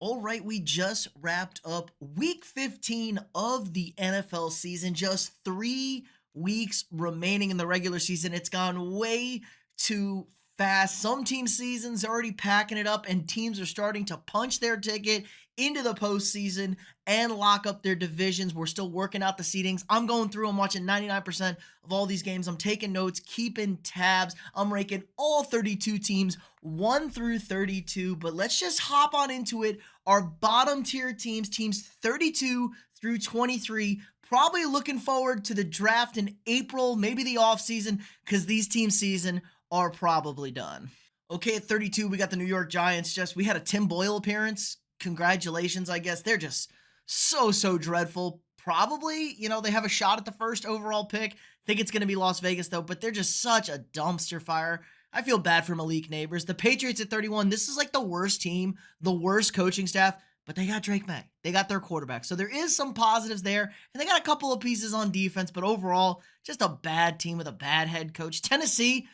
All right, we just wrapped up week 15 of the NFL season. Just 3 weeks remaining in the regular season. It's gone way too fast. Some team seasons are already packing it up, and teams are starting to punch their ticket into the postseason and lock up their divisions. We're still working out the seedings. I'm going through, I'm watching 99% of all these games. I'm taking notes, keeping tabs. I'm ranking all 32 teams 1 through 32, but let's just hop on into it. Our bottom tier teams 32 through 23, probably looking forward to the draft in April, maybe the offseason, because these team season are probably done. Okay, at 32, we got the New York Giants. We had a Tim Boyle appearance. Congratulations, I guess. They're just so dreadful. Probably, they have a shot at the first overall pick. Think it's going to be Las Vegas, though, but they're just such a dumpster fire. I feel bad for Malik Neighbors. The Patriots at 31, this is like the worst team, the worst coaching staff, but they got Drake May. They got their quarterback. So there is some positives there, and they got a couple of pieces on defense, but overall, just a bad team with a bad head coach. Tennessee,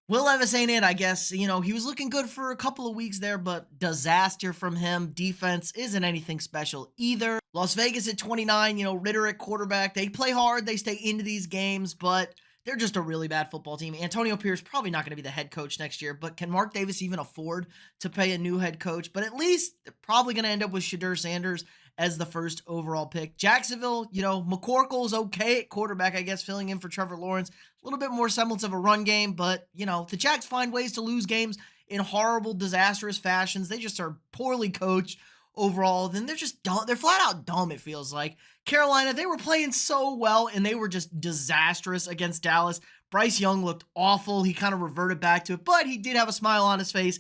Will Levis ain't it, I guess. He was looking good for a couple of weeks there, but disaster from him. Defense isn't anything special either. Las Vegas at 29, Ritter at quarterback. They play hard. They stay into these games, but they're just a really bad football team. Antonio Pierce probably not going to be the head coach next year, but can Mark Davis even afford to pay a new head coach? But at least they're probably going to end up with Shadur Sanders as the first overall pick. Jacksonville, McCorkle's okay at quarterback, I guess, filling in for Trevor Lawrence. A little bit more semblance of a run game, but, the Jacks find ways to lose games in horrible, disastrous fashions. They just are poorly coached overall. Then they're just dumb. They're flat out dumb, it feels like. Carolina, they were playing so well, and they were just disastrous against Dallas. Bryce Young looked awful. He kind of reverted back to it, but he did have a smile on his face.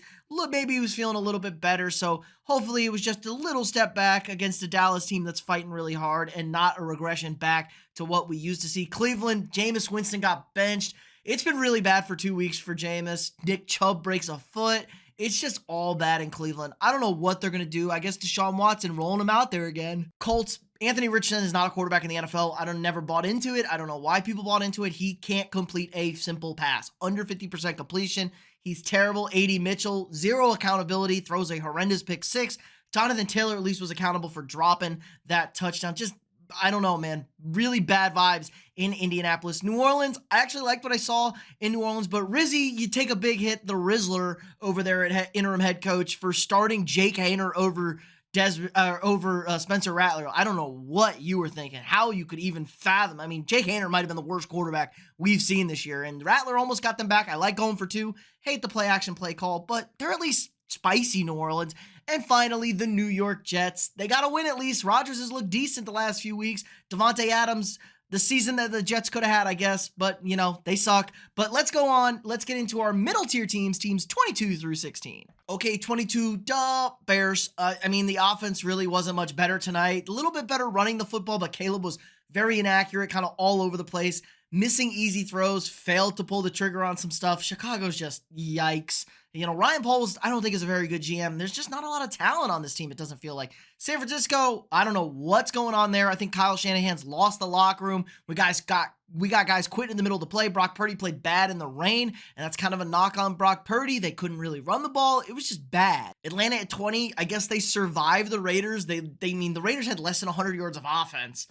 Maybe he was feeling a little bit better, so hopefully it was just a little step back against a Dallas team that's fighting really hard and not a regression back to what we used to see. Cleveland, Jameis Winston got benched. It's been really bad for 2 weeks for Jameis. Nick Chubb breaks a foot. It's just all bad in Cleveland. I don't know what they're going to do. I guess Deshaun Watson rolling him out there again. Colts, Anthony Richardson is not a quarterback in the NFL. I never bought into it. I don't know why people bought into it. He can't complete a simple pass. Under 50% completion. He's terrible. A.D. Mitchell, zero accountability, throws a horrendous pick six. Jonathan Taylor at least was accountable for dropping that touchdown. Just, I don't know, man. Really bad vibes in Indianapolis. New Orleans, I actually liked what I saw in New Orleans, but Rizzy, you take a big hit. The Rizzler over there at interim head coach for starting Jake Haener over Spencer Rattler. I don't know what you were thinking, how you could even fathom. I mean, Jake Haener might have been the worst quarterback we've seen this year, and Rattler almost got them back. I like going for two. Hate the play action play call, but they're at least spicy, New Orleans. And finally, the New York Jets. They got to win at least. Rodgers has looked decent the last few weeks. Devontae Adams, the season that the Jets could have had, I guess, but, they suck. But let's go on. Let's get into our middle tier teams 22 through 16. Okay, 22, Bears. The offense really wasn't much better tonight. A little bit better running the football, but Caleb was very inaccurate, kind of all over the place. Missing easy throws, failed to pull the trigger on some stuff. Chicago's just yikes. Ryan Poles, I don't think is a very good GM. There's just not a lot of talent on this team, it doesn't feel like. San Francisco, I don't know what's going on there. I think Kyle Shanahan's lost the locker room. We got guys quitting in the middle of the play. Brock Purdy played bad in the rain, and that's kind of a knock on Brock Purdy. They couldn't really run the ball. It was just bad. Atlanta at 20, I guess they survived the Raiders. The Raiders had less than 100 yards of offense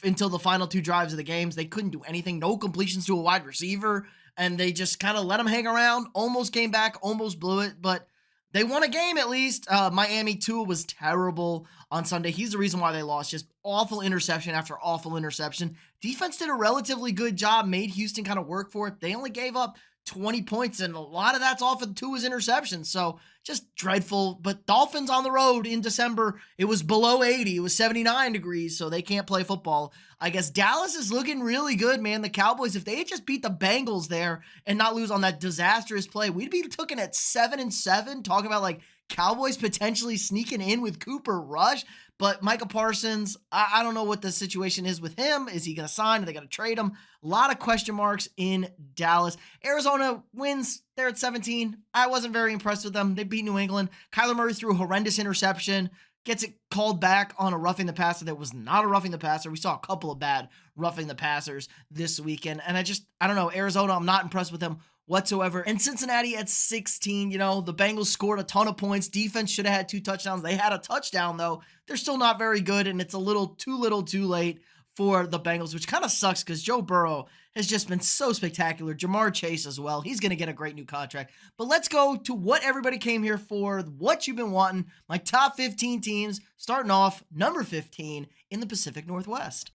until the final two drives of the games. They couldn't do anything. No completions to a wide receiver. And they just kind of let them hang around, almost came back, almost blew it, but they won a game at least. Miami, Tua was terrible on Sunday. He's the reason why they lost. Just awful interception after awful interception. Defense did a relatively good job, made Houston kind of work for it. They only gave up 20 points, and a lot of that's off of Tua's interceptions, so just dreadful. But Dolphins on the road in December, it was below 80. It was 79 degrees, so they can't play football. I guess Dallas is looking really good, man. The Cowboys, if they had just beat the Bengals there and not lose on that disastrous play, we'd be looking at 7-7, talking about like Cowboys potentially sneaking in with Cooper Rush. But Micah Parsons, I don't know what the situation is with him. Is he going to sign? Are they going to trade him? A lot of question marks in Dallas. Arizona wins. They're at 17. I wasn't very impressed with them. They beat New England. Kyler Murray threw a horrendous interception. Gets it called back on a roughing the passer that was not a roughing the passer. We saw a couple of bad roughing the passers this weekend. And I don't know. Arizona, I'm not impressed with them whatsoever. And Cincinnati at 16, the Bengals scored a ton of points. Defense should have had 2 touchdowns. They had a touchdown, though. They're still not very good, and it's a little, too late for the Bengals, which kind of sucks because Joe Burrow has just been so spectacular. Jamar Chase as well. He's going to get a great new contract. But let's go to what everybody came here for, what you've been wanting. My top 15 teams, starting off number 15 in the Pacific Northwest.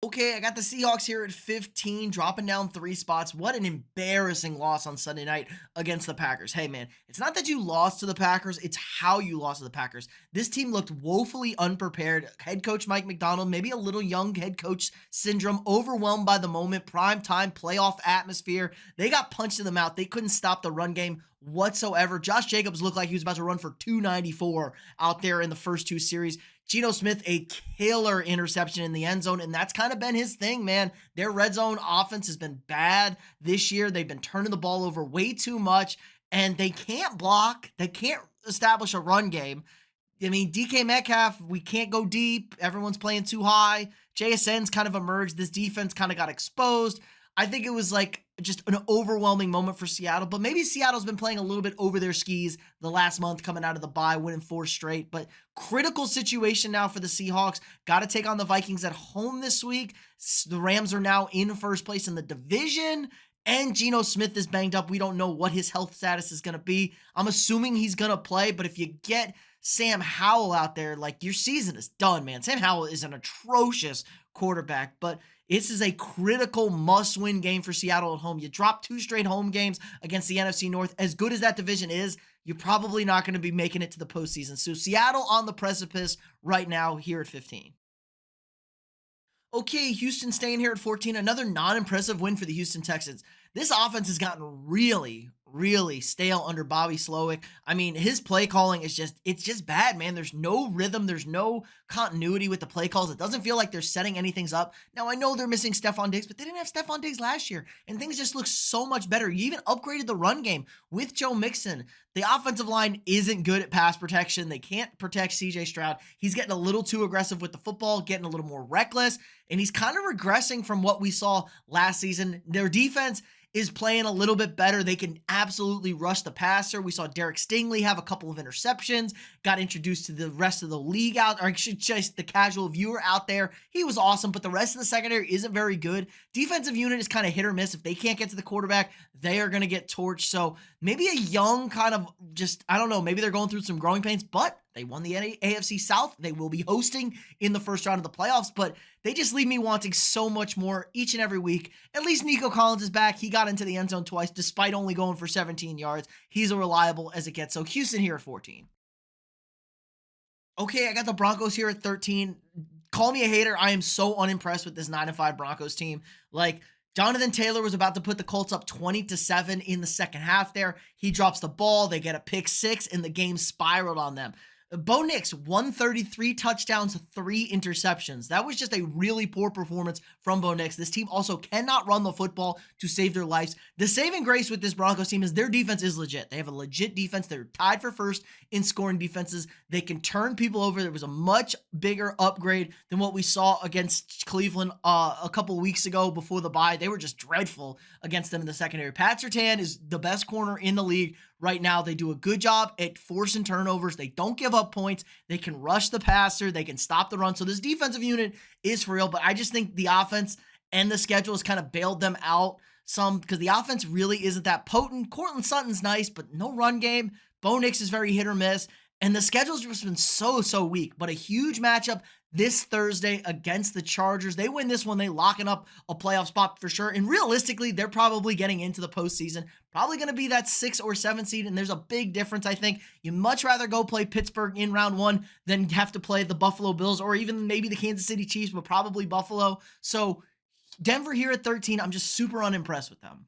Okay, I got the Seahawks here at 15, dropping down 3 spots. What an embarrassing loss on Sunday night against the Packers. Hey, man, it's not that you lost to the Packers, it's how you lost to the Packers. This team looked woefully unprepared. Head coach Mike McDonald, maybe a little young head coach syndrome, overwhelmed by the moment, prime time, playoff atmosphere. They got punched in the mouth. They couldn't stop the run game whatsoever. Josh Jacobs looked like he was about to run for 294 out there in the first 2 series. Geno Smith, a killer interception in the end zone, and that's kind of been his thing, man. Their red zone offense has been bad this year. They've been turning the ball over way too much, and they can't block. They can't establish a run game. I mean, DK Metcalf, we can't go deep. Everyone's playing too high. JSN's kind of emerged. This defense kind of got exposed. I think it was like just an overwhelming moment for Seattle, but maybe Seattle's been playing a little bit over their skis the last month coming out of the bye, winning 4 straight, but critical situation now for the Seahawks. Got to take on the Vikings at home this week. The Rams are now in first place in the division, and Geno Smith is banged up. We don't know what his health status is going to be. I'm assuming he's going to play, but if you get Sam Howell out there, like, your season is done, man. Sam Howell is an atrocious quarterback, but this is a critical must-win game for Seattle at home. You drop 2 straight home games against the NFC North. As good as that division is, you're probably not going to be making it to the postseason. So Seattle on the precipice right now here at 15. Okay, Houston staying here at 14. Another non-impressive win for the Houston Texans. This offense has gotten really stale under Bobby Slowick. I mean, his play calling is it's just bad, man. There's no rhythm. There's no continuity with the play calls. It doesn't feel like they're setting anything up. Now, I know they're missing Stephon Diggs, but they didn't have Stephon Diggs last year, and things just look so much better. You even upgraded the run game with Joe Mixon. The offensive line isn't good at pass protection. They can't protect CJ Stroud. He's getting a little too aggressive with the football, getting a little more reckless, and he's kind of regressing from what we saw last season. Their defense is playing a little bit better. They can absolutely rush the passer. We saw Derek Stingley have a couple of interceptions, got introduced to the rest of the league out, or actually just the casual viewer out there. He was awesome, but the rest of the secondary isn't very good. Defensive unit is kind of hit or miss. If they can't get to the quarterback, they are going to get torched. So maybe a young kind of I don't know, maybe they're going through some growing pains, but they won the AFC South. They will be hosting in the first round of the playoffs, but they just leave me wanting so much more each and every week. At least Nico Collins is back. He got into the end zone twice, despite only going for 17 yards. He's as reliable as it gets. So Houston here at 14. Okay, I got the Broncos here at 13. Call me a hater. I am so unimpressed with this 9-5 Broncos team. Like, Jonathan Taylor was about to put the Colts up 20-7 in the second half there. He drops the ball. They get a pick 6, and the game spiraled on them. Bo Nix, 133 touchdowns, 3 interceptions. That was just a really poor performance from Bo Nix. This team also cannot run the football to save their lives. The saving grace with this Broncos team is their defense is legit. They have a legit defense. They're tied for first in scoring defenses. They can turn people over. There was a much bigger upgrade than what we saw against Cleveland a couple weeks ago before the bye. They were just dreadful against them in the secondary. Pat Surtain is the best corner in the league right now. They do a good job at forcing turnovers. They don't give up points. They can rush the passer. They can stop the run. So this defensive unit is for real, but I just think the offense and the schedule has kind of bailed them out some because the offense really isn't that potent. Cortland Sutton's nice, but no run game. Bo Nix is very hit or miss. And the schedule's just been so weak. But a huge matchup this Thursday against the Chargers. They win this one. They locking up a playoff spot for sure. And realistically, they're probably getting into the postseason. Probably going to be that 6 or 7 seed. And there's a big difference, I think. You'd much rather go play Pittsburgh in round 1 than have to play the Buffalo Bills or even maybe the Kansas City Chiefs, but probably Buffalo. So Denver here at 13. I'm just super unimpressed with them.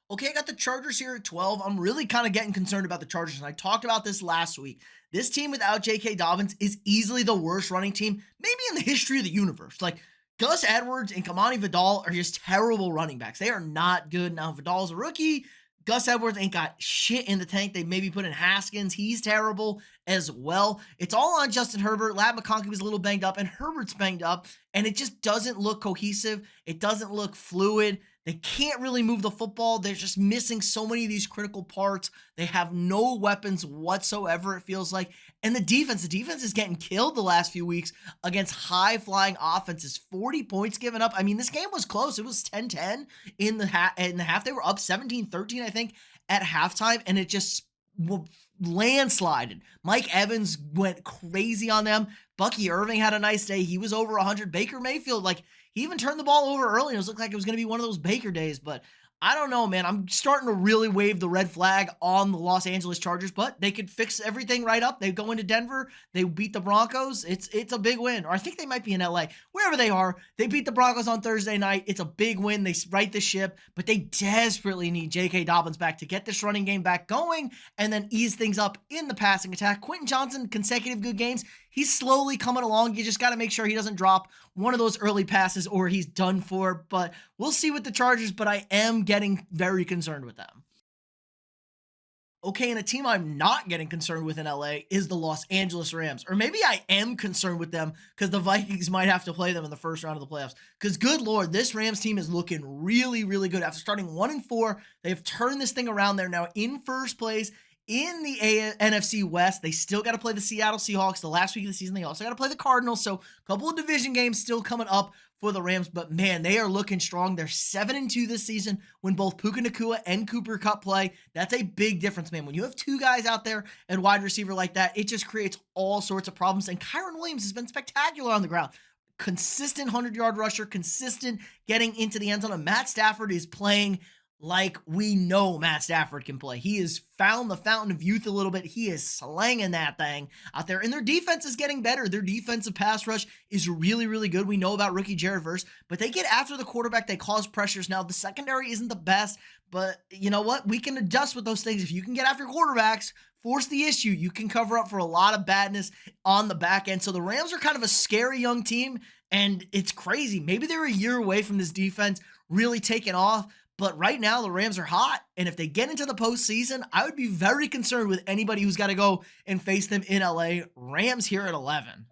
Okay, I got the Chargers here at 12. I'm really kind of getting concerned about the Chargers, and I talked about this last week. This team without J.K. Dobbins is easily the worst running team, maybe in the history of the universe. Like, Gus Edwards and Kamani Vidal are just terrible running backs. They are not good. Now, Vidal's a rookie. Gus Edwards ain't got shit in the tank. They maybe put in Haskins. He's terrible as well. It's all on Justin Herbert. Ladd McConkey was a little banged up, and Herbert's banged up, and it just doesn't look cohesive. It doesn't look fluid. They can't really move the football. They're just missing so many of these critical parts. They have no weapons whatsoever, it feels like. And the defense is getting killed the last few weeks against high-flying offenses. 40 points given up. I mean, this game was close. It was 10-10 in the half. They were up 17-13, I think, at halftime, and it just landslided. Mike Evans went crazy on them. Bucky Irving had a nice day. He was over 100. Baker Mayfield, like, he even turned the ball over early. It looked like it was going to be one of those Baker days, but I don't know, man. I'm starting to really wave the red flag on the Los Angeles Chargers, but they could fix everything right up. They go into Denver. They beat the Broncos. It's a big win. Or I think they might be in LA. Wherever they are, they beat the Broncos on Thursday night. It's a big win. They right the ship, but they desperately need J.K. Dobbins back to get this running game back going and then ease things up in the passing attack. Quentin Johnson, consecutive good games. He's slowly coming along. You just got to make sure he doesn't drop one of those early passes or he's done for. But we'll see with the Chargers, but I am getting very concerned with them. Okay, and a team I'm not getting concerned with in LA is the Los Angeles Rams. Or maybe I am concerned with them because the Vikings might have to play them in the first round of the playoffs. Because good Lord, this Rams team is looking really, really good. After starting 1-4, they've turned this thing around. They're now in first place in the NFC West. They still got to play the Seattle Seahawks the last week of the season. They also got to play the Cardinals. So a couple of division games still coming up for the Rams. But man, they are looking strong. They're 7-2 this season when both Puka Nacua and Cooper Kupp play. That's a big difference, man. When you have two guys out there and wide receiver like that, it just creates all sorts of problems. And Kyron Williams has been spectacular on the ground. Consistent 100-yard rusher, consistent getting into the end zone. And Matt Stafford is playing like we know Matt Stafford can play. He has found the fountain of youth a little bit. He is slanging that thing out there. And their defense is getting better. Their defensive pass rush is really, really good. We know about rookie Jared Verse, but they get after the quarterback. They cause pressures. Now, the secondary isn't the best, but you know what? We can adjust with those things. If you can get after quarterbacks, force the issue, you can cover up for a lot of badness on the back end. So the Rams are kind of a scary young team, and it's crazy. Maybe they're a year away from this defense really taking off. But right now, the Rams are hot, and if they get into the postseason, I would be very concerned with anybody who's got to go and face them in LA. Rams here at 11.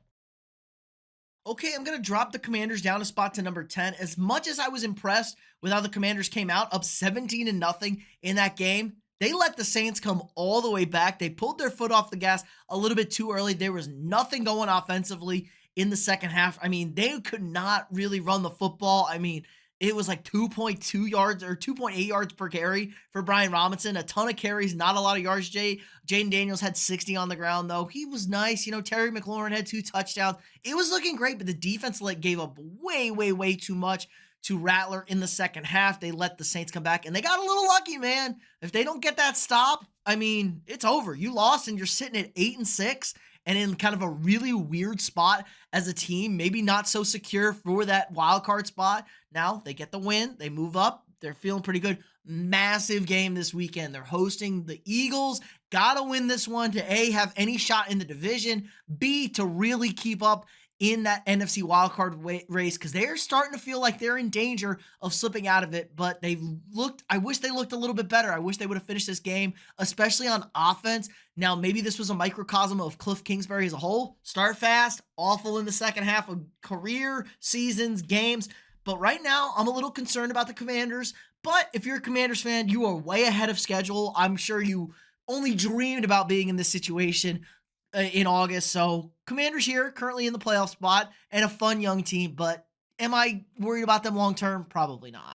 Okay, I'm going to drop the Commanders down a spot to number 10. As much as I was impressed with how the Commanders came out, up 17-0 in that game, they let the Saints come all the way back. They pulled their foot off the gas a little bit too early. There was nothing going offensively in the second half. I mean, they could not really run the football. I mean, it was like 2.2 yards or 2.8 yards per carry for Brian Robinson. A ton of carries, not a lot of yards. Jaden Daniels had 60 on the ground, though. He was nice. You know, Terry McLaurin had 2 touchdowns. It was looking great, but the defense gave up way too much to Rattler in the second half. They let the Saints come back, and they got a little lucky, man. If they don't get that stop, I mean, it's over. You lost, and you're sitting at 8-6. And in kind of a really weird spot as a team, maybe not so secure for that wild card spot. Now they get the win. They move up. They're feeling pretty good. Massive game this weekend. They're hosting the Eagles. Got to win this one to A, have any shot in the division, B, to really keep up in that NFC wildcard race, because they're starting to feel like they're in danger of slipping out of it. But I wish they looked a little bit better. I wish they would have finished this game, especially on offense. Now, maybe this was a microcosm of Cliff Kingsbury as a whole. Start fast, awful in the second half of career, seasons, games. But right now, I'm a little concerned about the Commanders. But if you're a Commanders fan, you are way ahead of schedule. I'm sure you only dreamed about being in this situation in August. So Commanders here, currently in the playoff spot, and a fun young team. But am I worried about them long term? Probably not.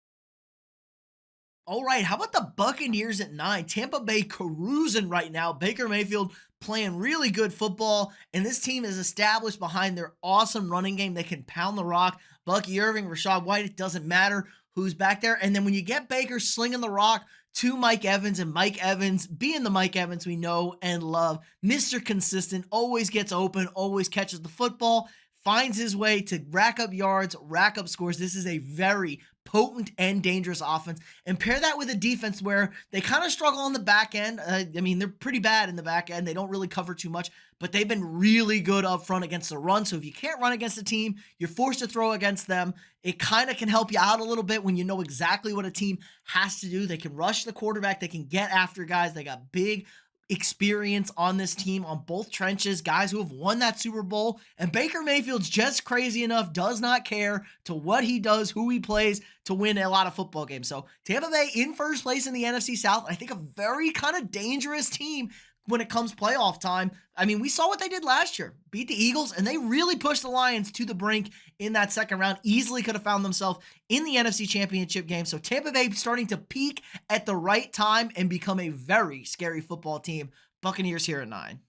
All right, how about the Buccaneers at 9? Tampa Bay cruising right now. Baker Mayfield playing really good football, and this team is established behind their awesome running game. They can pound the rock. Bucky Irving, Rachaad White, it doesn't matter who's back there. And then when you get Baker slinging the rock to Mike Evans, and Mike Evans being the Mike Evans we know and love, Mr. Consistent, always gets open, always catches the football, finds his way to rack up yards, rack up scores. This is a very potent and dangerous offense. And pair that with a defense where they kind of struggle on the back end. I mean, they're pretty bad in the back end. They don't really cover too much, but they've been really good up front against the run. So if you can't run against a team, you're forced to throw against them. It kind of can help you out a little bit when you know exactly what a team has to do. They can rush the quarterback. They can get after guys. They got big experience on this team on both trenches, guys who have won that Super Bowl. And Baker Mayfield's just crazy enough, does not care to what he does, who he plays to win a lot of football games. So Tampa Bay in first place in the NFC South. I think a very kind of dangerous team when it comes playoff time. I mean, we saw what they did last year, beat the Eagles, and they really pushed the Lions to the brink in that second round. Easily could have found themselves in the NFC Championship game. So Tampa Bay starting to peak at the right time and become a very scary football team. Buccaneers here at 9.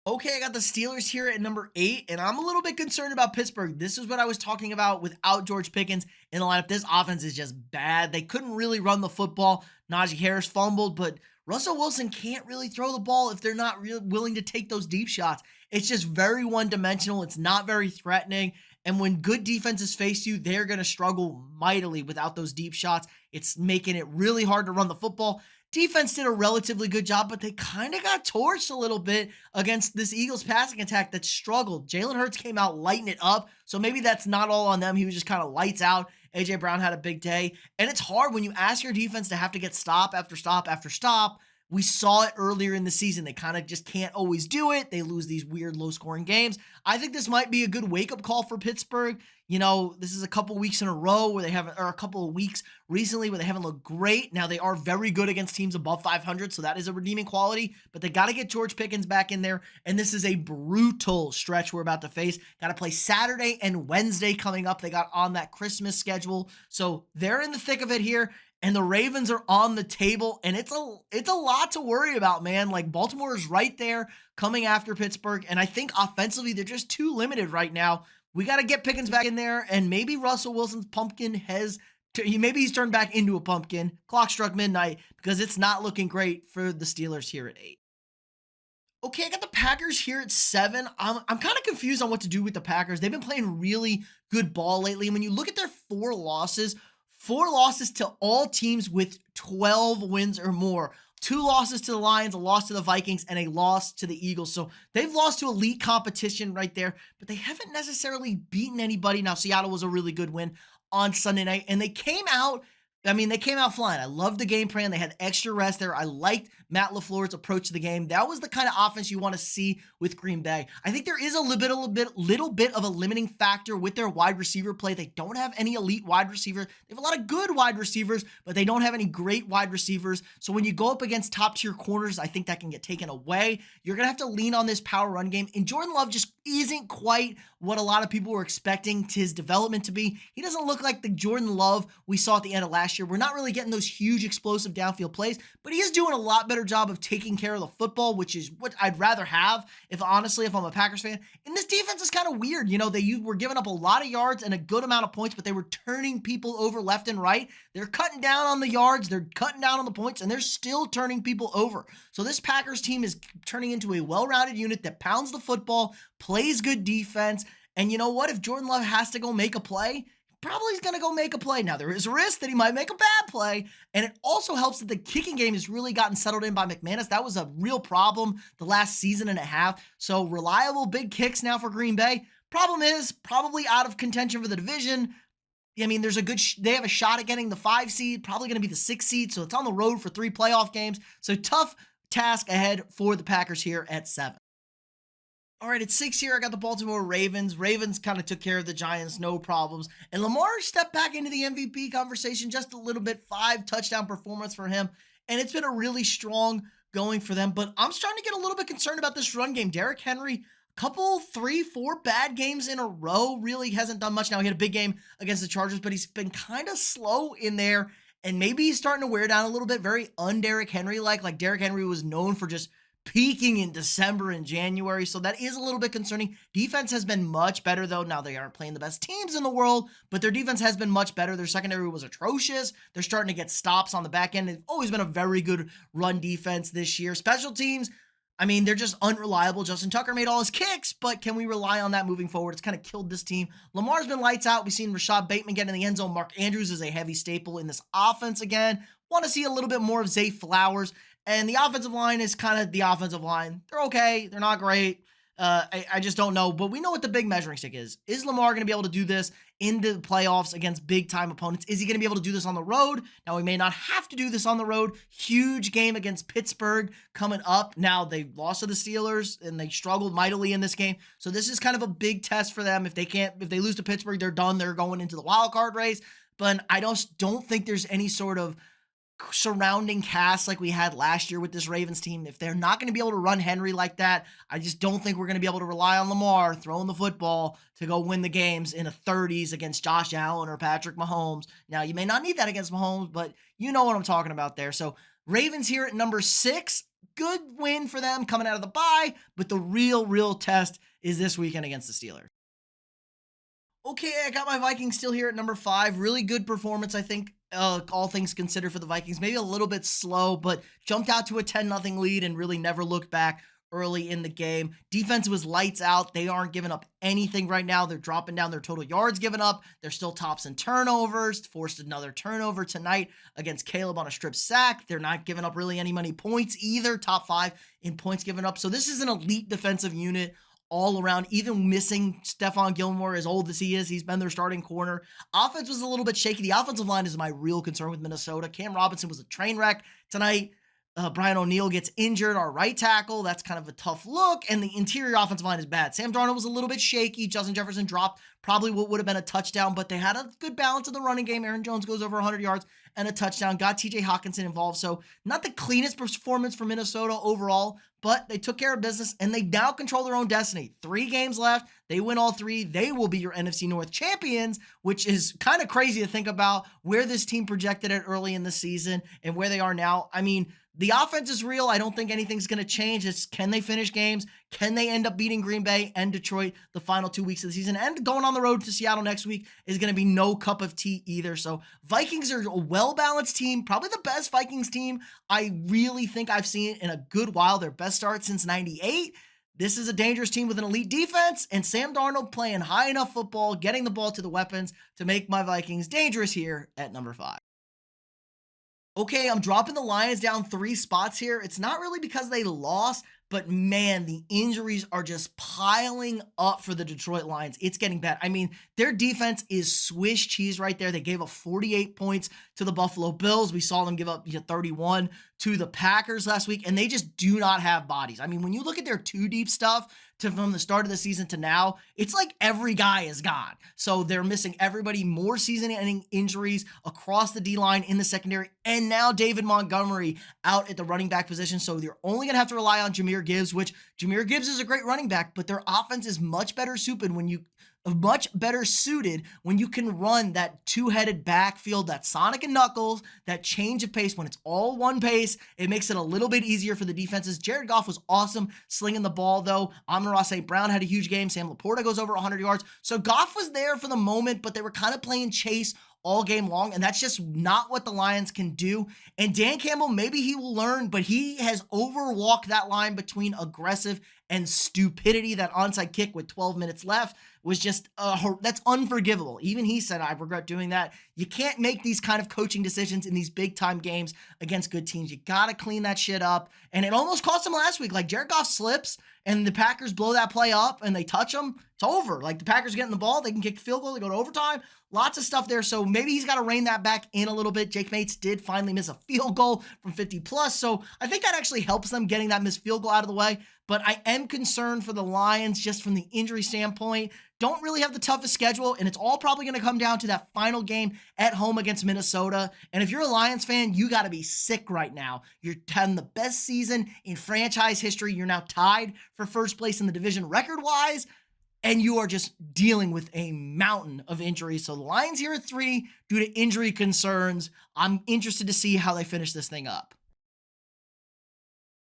Okay, I got the Steelers here at number 8, and I'm a little bit concerned about Pittsburgh. This is what I was talking about without George Pickens in the lineup. This offense is just bad. They couldn't really run the football. Najee Harris fumbled, but Russell Wilson can't really throw the ball if they're not really willing to take those deep shots. It's just very one-dimensional. It's not very threatening. And when good defenses face you, they're going to struggle mightily without those deep shots. It's making it really hard to run the football. Defense did a relatively good job, but they kind of got torched a little bit against this Eagles passing attack that struggled. Jalen Hurts came out lighting it up, so maybe that's not all on them. He was just kind of lights out. A.J. Brown had a big day, and it's hard when you ask your defense to have to get stop after stop after stop. We saw it earlier in the season. They kind of just can't always do it. They lose these weird low-scoring games. I think this might be a good wake-up call for Pittsburgh. You know, this is a couple weeks in a row where they haven't, or a couple of weeks recently where they haven't looked great. Now, they are very good against teams above 500, so that is a redeeming quality, but they got to get George Pickens back in there, and this is a brutal stretch we're about to face. Got to play Saturday and Wednesday coming up. They got on that Christmas schedule, so they're in the thick of it here. And the Ravens are on the table, and it's a lot to worry about, man. Like, Baltimore is right there coming after Pittsburgh, and I think offensively they're just too limited right now. We got to get Pickens back in there, and maybe Russell Wilson's pumpkin maybe he's turned back into a pumpkin. Clock struck midnight because it's not looking great for the Steelers here at 8. Okay, I got the Packers here at 7. I'm kind of confused on what to do with the Packers. They've been playing really good ball lately. And when you look at their 4 losses to all teams with 12 wins or more. 2 losses to the Lions, a loss to the Vikings, and a loss to the Eagles. So they've lost to elite competition right there, but they haven't necessarily beaten anybody. Now, Seattle was a really good win on Sunday night, and they came out flying. I loved the game plan. They had extra rest there. I liked Matt LaFleur's approach to the game. That was the kind of offense you want to see with Green Bay. I think there is a little bit of a limiting factor with their wide receiver play. They don't have any elite wide receivers. They have a lot of good wide receivers, but they don't have any great wide receivers. So when you go up against top tier corners, I think that can get taken away. You're going to have to lean on this power run game. And Jordan Love just isn't quite what a lot of people were expecting his development to be. He doesn't look like the Jordan Love we saw at the end of last year. We're not really getting those huge explosive downfield plays, but he is doing a lot better job of taking care of the football, which is what I'd rather have if I'm a Packers fan. And this defense is kind of weird. You know, they were giving up a lot of yards and a good amount of points, but they were turning people over left and right. They're cutting down on the yards, they're cutting down on the points, and they're still turning people over. So this Packers team is turning into a well-rounded unit that pounds the football, plays good defense, and you know what? If Jordan Love has to go make a play, probably is going to go make a play. Now, there is a risk that he might make a bad play, and it also helps that the kicking game has really gotten settled in by McManus. That was a real problem the last season and a half. So reliable big kicks now for Green Bay. Problem is, probably out of contention for the division. I mean, they have a shot at getting the 5 seed, probably going to be the 6 seed, so it's on the road for 3 playoff games. So tough task ahead for the Packers here at 7. All right, at 6 here, I got the Baltimore Ravens. Ravens kind of took care of the Giants, no problems. And Lamar stepped back into the MVP conversation just a little bit. 5 touchdown performance for him. And it's been a really strong going for them. But I'm starting to get a little bit concerned about this run game. Derrick Henry, couple 3-4 bad games in a row, really hasn't done much. Now, he had a big game against the Chargers, but he's been kind of slow in there. And maybe he's starting to wear down a little bit, very un-Derrick Henry-like. Like Derrick Henry was known for just peaking in December and January, so that is a little bit concerning. Defense has been much better, though. Now, they aren't playing the best teams in the world, but their defense has been much better. Their secondary was atrocious. They're starting to get stops on the back end. They've always been a very good run defense this year. Special teams, I mean, they're just unreliable. Justin Tucker made all his kicks, but can we rely on that moving forward? It's kind of killed this team. Lamar's been lights out. We've seen Rashad Bateman get in the end zone. Mark Andrews is a heavy staple in this offense again. Want to see a little bit more of Zay Flowers. And the offensive line is kind of the offensive line. They're okay. They're not great. I just don't know. But we know what the big measuring stick is. Is Lamar going to be able to do this into the playoffs against big time opponents? Is he going to be able to do this on the road? Now, we may not have to do this on the road. Huge game against Pittsburgh coming up. Now, they lost to the Steelers and they struggled mightily in this game. So this is kind of a big test for them. If they lose to Pittsburgh, they're done. They're going into the wild card race. But I don't think there's any sort of surrounding cast like we had last year with this Ravens team. If they're not going to be able to run Henry like that, I just don't think we're going to be able to rely on Lamar throwing the football to go win the games in the 30s against Josh Allen or Patrick Mahomes. Now, you may not need that against Mahomes, but you know what I'm talking about there. So Ravens here at number 6. Good win for them coming out of the bye, but the real test is this weekend against the Steelers. Okay, I got my Vikings still here at number 5. Really good performance, I think, all things considered for the Vikings. Maybe a little bit slow, but jumped out to a 10-0 lead and really never looked back early in the game. Defense was lights out. They aren't giving up anything right now. They're dropping down their total yards given up. They're still tops in turnovers. Forced another turnover tonight against Caleb on a strip sack. They're not giving up really any money points either. Top 5 in points given up. So this is an elite defensive unit all around, even missing Stephon Gilmore, as old as he is. He's been their starting corner. Offense was a little bit shaky. The offensive line is my real concern with Minnesota. Cam Robinson was a train wreck tonight. Brian O'Neill gets injured, our right tackle. That's kind of a tough look. And the interior offensive line is bad. Sam Darnold was a little bit shaky. Justin Jefferson dropped probably what would have been a touchdown, but they had a good balance in the running game. Aaron Jones goes over 100 yards and a touchdown. Got TJ Hawkinson involved. So not the cleanest performance for Minnesota overall, but they took care of business and they now control their own destiny. 3 games left. They win all 3. They will be your NFC North champions, which is kind of crazy to think about where this team projected it early in the season and where they are now. I mean, the offense is real. I don't think anything's going to change. It's can they finish games? Can they end up beating Green Bay and Detroit the final 2 weeks of the season? And going on the road to Seattle next week is going to be no cup of tea either. So Vikings are a well-balanced team, probably the best Vikings team I really think I've seen in a good while. Their best start since 98. This is a dangerous team with an elite defense and Sam Darnold playing high enough football, getting the ball to the weapons to make my Vikings dangerous here at number 5. Okay, I'm dropping the Lions down 3 spots here. It's not really because they lost, but man, the injuries are just piling up for the Detroit Lions. It's getting bad. I mean, their defense is Swiss cheese right there. They gave up 48 points to the Buffalo Bills. We saw them give up 31 to the Packers last week, and they just do not have bodies. I mean, when you look at their 2-deep stuff from the start of the season to now, it's like every guy is gone. So they're missing everybody, more season-ending injuries across the D-line in the secondary, and now David Montgomery out at the running back position. So they're only going to have to rely on Jahmyr Gibbs, which Jahmyr Gibbs is a great running back, but their offense is much better suited when you can run that 2-headed backfield, that Sonic and Knuckles, that change of pace. When it's all one pace, it makes it a little bit easier for the defenses. Jared Goff was awesome slinging the ball, though. Amon-Ra St. Brown had a huge game. Sam Laporta goes over 100 yards. So Goff was there for the moment, but they were kind of playing chase all game long, and that's just not what the Lions can do. And Dan Campbell, maybe he will learn, but he has overwalked that line between aggressive and stupidity. That onside kick with 12 minutes left was just that's unforgivable. Even he said, I regret doing that. You can't make these kind of coaching decisions in these big time games against good teams. You got to clean that shit up. And it almost cost him last week. Like, Jared Goff slips and the Packers blow that play up and they touch him. It's over. Like, the Packers getting the ball, they can kick the field goal, they go to overtime. Lots of stuff there. So maybe he's got to rein that back in a little bit. Jake Mates did finally miss a field goal from 50 plus. So I think that actually helps them getting that missed field goal out of the way. But I am concerned for the Lions just from the injury standpoint. Don't really have the toughest schedule, and it's all probably going to come down to that final game at home against Minnesota. And if you're a Lions fan, you got to be sick right now. You're having the best season in franchise history. You're now tied for first place in the division record-wise, and you are just dealing with a mountain of injuries. So the Lions here at 3 due to injury concerns. I'm interested to see how they finish this thing up.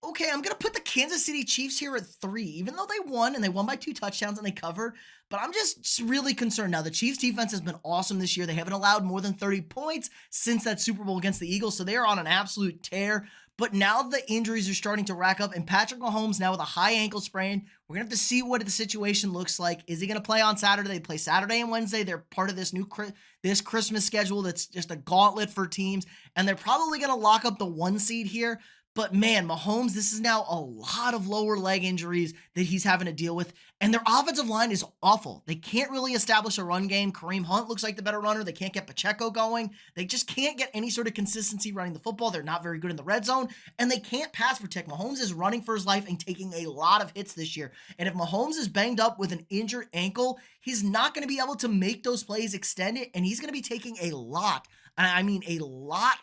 Okay, I'm going to put the Kansas City Chiefs here at 3, even though they won, and they won by 2 touchdowns and they covered. But I'm just really concerned. Now, the Chiefs defense has been awesome this year. They haven't allowed more than 30 points since that Super Bowl against the Eagles, so they are on an absolute tear. But now the injuries are starting to rack up, and Patrick Mahomes now with a high ankle sprain. We're going to have to see what the situation looks like. Is he going to play on Saturday? They play Saturday and Wednesday. They're part of this this Christmas schedule that's just a gauntlet for teams, and they're probably going to lock up the 1 seed here. But man, Mahomes, this is now a lot of lower leg injuries that he's having to deal with. And their offensive line is awful. They can't really establish a run game. Kareem Hunt looks like the better runner. They can't get Pacheco going. They just can't get any sort of consistency running the football. They're not very good in the red zone. And they can't pass protect. Mahomes is running for his life and taking a lot of hits this year. And if Mahomes is banged up with an injured ankle, he's not going to be able to make those plays extend it. And he's going to be taking a lot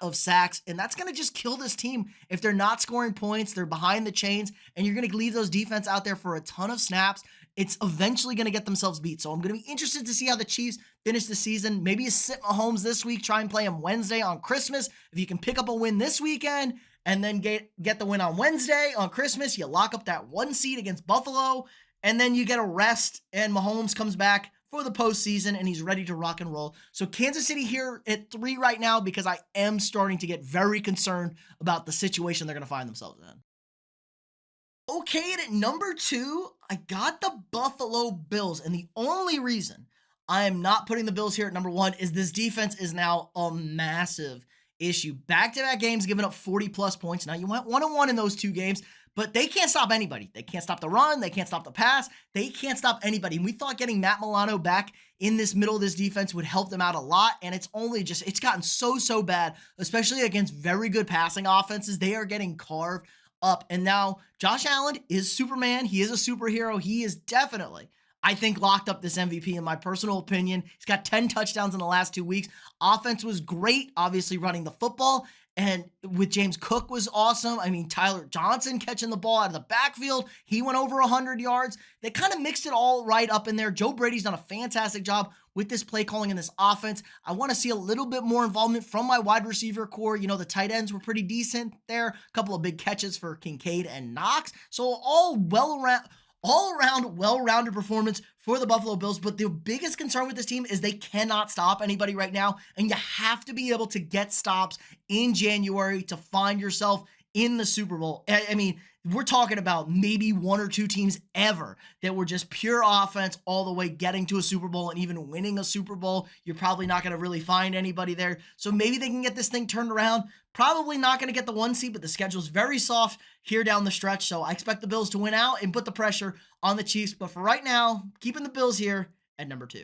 of sacks, and that's going to just kill this team if they're not scoring points, they're behind the chains, and you're going to leave those defense out there for a ton of snaps. It's eventually going to get themselves beat. So I'm going to be interested to see how the Chiefs finish the season. Maybe you sit Mahomes this week, try and play him Wednesday on Christmas. If you can pick up a win this weekend and then get the win on Wednesday on Christmas, you lock up that 1 seed against Buffalo, and then you get a rest, and Mahomes comes back for the postseason, and he's ready to rock and roll. So Kansas City here at 3 right now because I am starting to get very concerned about the situation they're going to find themselves in. Okay, and at number 2, I got the Buffalo Bills, and the only reason I am not putting the Bills here at number 1 is this defense is now a massive issue. Back-to-back games giving up 40-plus points. Now, you went 1-1 in those 2 games, but they can't stop anybody. They can't stop the run. They can't stop the pass. They can't stop anybody. And we thought getting Matt Milano back in this middle of this defense would help them out a lot. And it's gotten so bad, especially against very good passing offenses. They are getting carved up. And now Josh Allen is Superman. He is a superhero. He is definitely, I think, locked up this MVP in my personal opinion. He's got 10 touchdowns in the last 2 weeks. Offense was great, obviously running the football. And with James Cook was awesome. I mean, Tyler Johnson catching the ball out of the backfield. He went over 100 yards. They kind of mixed it all right up in there. Joe Brady's done a fantastic job with this play calling in this offense. I want to see a little bit more involvement from my wide receiver core. You know, the tight ends were pretty decent there. A couple of big catches for Kincaid and Knox. So all around well-rounded performance for the Buffalo Bills. But the biggest concern with this team is they cannot stop anybody right now. And you have to be able to get stops in January to find yourself in the Super Bowl. I mean, we're talking about maybe 1 or 2 teams ever that were just pure offense all the way getting to a Super Bowl and even winning a Super Bowl. You're probably not going to really find anybody there. So maybe they can get this thing turned around. Probably not going to get the 1 seed, but the schedule's very soft here down the stretch. So I expect the Bills to win out and put the pressure on the Chiefs. But for right now, keeping the Bills here at number 2.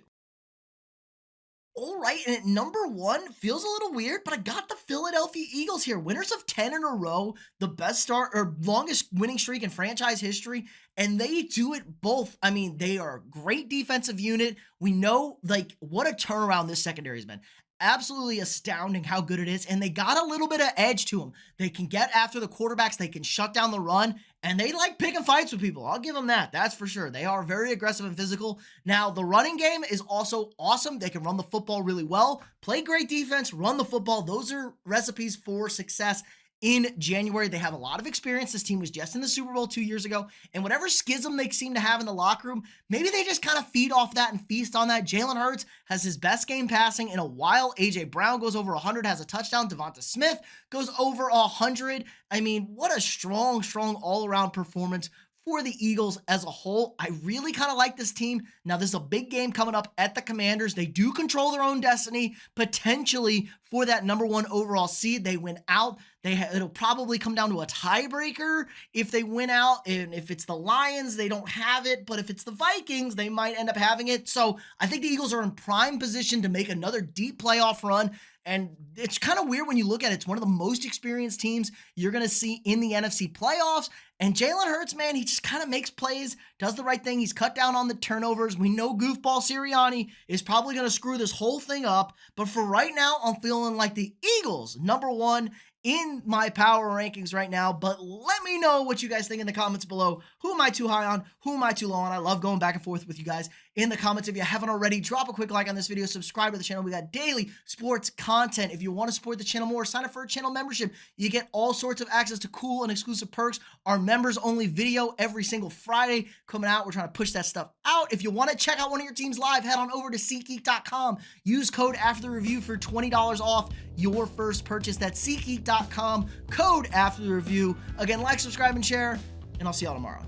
All right, and at number 1, feels a little weird, but I got the Philadelphia Eagles here. Winners of 10 in a row, the best start or longest winning streak in franchise history, and they do it both. I mean, they are a great defensive unit. We know, like, what a turnaround this secondary has been. Absolutely astounding how good it is, and they got a little bit of edge to them. They can get after the quarterbacks, they can shut down the run, and they like picking fights with people. I'll give them that. That's for sure. They are very aggressive and physical. Now, the running game is also awesome. They can run the football really well, play great defense, run the football. Those are recipes for success in January. They have a lot of experience. This team was just in the Super Bowl 2 years ago, and whatever schism they seem to have in the locker room, maybe they just kind of feed off that and feast on that. Jalen Hurts has his best game passing in a while. A.J. Brown goes over 100, has a touchdown. Devonta Smith goes over 100. I mean, what a strong all-around performance for the Eagles as a whole. I really kind of like this team. Now, there's a big game coming up at the Commanders. They do control their own destiny, potentially for that number 1 overall seed. They win out. It'll probably come down to a tiebreaker if they win out. And if it's the Lions, they don't have it. But if it's the Vikings, they might end up having it. So I think the Eagles are in prime position to make another deep playoff run. And it's kind of weird when you look at it. It's one of the most experienced teams you're going to see in the NFC playoffs. And Jalen Hurts, man, he just kind of makes plays, does the right thing. He's cut down on the turnovers. We know goofball Sirianni is probably going to screw this whole thing up. But for right now, I'm feeling like the Eagles, number 1 in my power rankings right now. But let me know what you guys think in the comments below. Who am I too high on? Who am I too low on? I love going back and forth with you guys in the comments. If you haven't already, drop a quick like on this video, subscribe to the channel. We got daily sports content. If you want to support the channel more, sign up for a channel membership. You get all sorts of access to cool and exclusive perks. Our members only video every single Friday coming out. We're trying to push that stuff out. If you want to check out one of your teams live, head on over to SeatGeek.com. Use code afterthereview for $20 off your first purchase. That's SeatGeek.com, code afterthereview. Again, like, subscribe, and share, and I'll see y'all tomorrow.